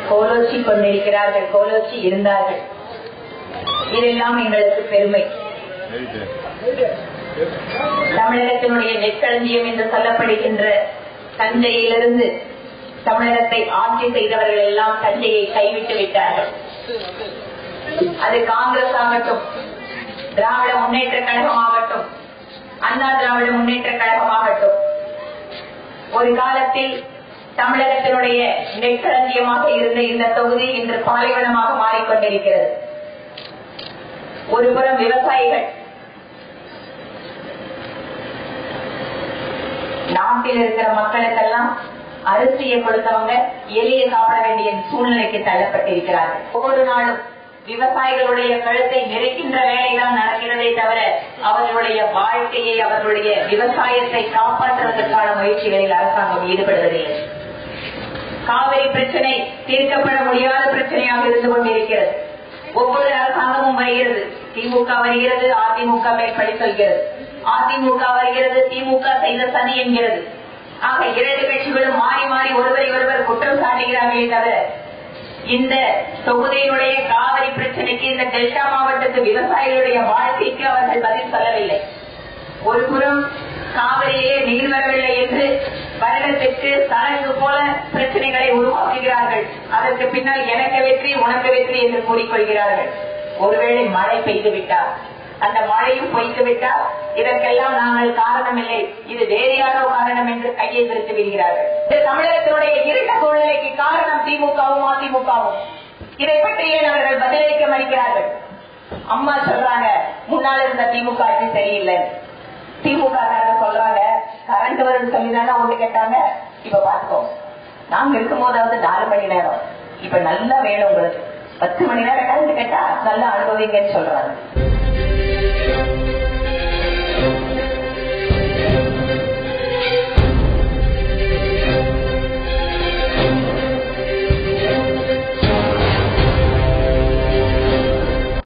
கோலோச்சி கொண்டிருக்கிறார்கள், கோலோச்சி இருந்தார்கள். இதெல்லாம் எங்களுக்கு பெருமை. தமிழகத்தினுடைய நெற்களஞ்சியம் என்று சொல்லப்படுகின்ற தஞ்சையிலிருந்து தமிழகத்தை ஆட்சி செய்தவர்கள் எல்லாம் தஞ்சையை கைவிட்டு விட்டார்கள். அது காங்கிரஸ் ஆகட்டும், திராவிட முன்னேற்ற கழகம் ஆகட்டும், அண்ணா திராவிட முன்னேற்ற கழகம் ஆகட்டும், ஒரு காலத்தில் தமிழகத்தினுடைய நெற்களஞ்சியமாக இருந்த இந்த தொகுதி இன்று பாலைவனமாக மாறிக்கொண்டிருக்கிறது. ஒருபுறம் விவசாயிகள், நாட்டில் இருக்கிற மக்களுக்கெல்லாம் அரிசியை கொடுத்தவங்க எலியை சாப்பிட வேண்டிய சூழ்நிலைக்கு தள்ளப்பட்டிருக்கிறார்கள். ஒவ்வொரு நாளும் விவசாயிகளுடைய கழுத்தை நெருக்கின்ற வேலைதான் நடக்கிறதே தவிர அவர்களுடைய வாழ்க்கையை, அவர்களுடைய விவசாயத்தை காப்பாற்றுவதற்கான முயற்சிகளில் அரசாங்கம் ஈடுபடுவதில்லை. காவிரி பிரச்சனை தீர்க்கப்பட முடியாத பிரச்சனையாக இருந்து கொண்டிருக்கிறது. ஒவ்வொரு அரசாங்கமும் வருகிறது, திமுக வருகிறது, அதிமுக மேற்படி சொல்கிறது, அதிமுக வருகிறது, திமுக செய்த சதி என்கிறது. ஆக இரண்டு கட்சிகளும் மாறி மாறி ஒருவரை ஒருவர் குற்றம் சாட்டுகிறார்களே தவிர இந்த தொகுதியினுடைய காவிரி பிரச்சனைக்கு, இந்த டெல்டா மாவட்டத்து விவசாயிகளுடைய வாழ்க்கைக்கு அவர்கள் பதில் சொல்லவில்லை. ஒரு புறம் காவிரியிலே நீர் வரவில்லை என்று வருடத்திற்கு சரங்கு போல பிரச்சனைகளை உருவாக்குகிறார்கள். அதற்கு பின்னால் எனக்கு வெற்றி உனக்கு வெற்றி என்று கூறிக்கொள்கிறார்கள். ஒருவேளை மழை பெய்துவிட்டார், அந்த மழையும் பொய்த்துவிட்டால் இதற்கெல்லாம் நாங்கள் காரணம் இல்லை, இது வேறு யாரோ காரணம் என்று கையை திருத்தி விடுகிறார்கள். இந்த தமிழகத்தினுடைய இருண்ட சூழ்நிலைக்கு காரணம் திமுகவும் அதிமுகவும். இதை பற்றி ஏன் அவர்கள் பதிலளிக்க மறுக்கிறார்கள்? அம்மா சொல்றாங்க, முன்னால் இருந்த திமுக ஆட்சி சரியில்லை. திமுக சொல்றாங்க, கரண்ட் வரும்னு சொல்லிதானே ஓட்டு கேட்டாங்க. இப்ப பாத்துக்கோ, நாங்க இருக்கும் போதாவது 4 மணி நேரம், இப்ப நல்லா வேணும் உங்களுக்கு 10 மணி நேரம் கரண்ட் கேட்டா நல்லா அனுபவிங்கன்னு சொல்றாங்க.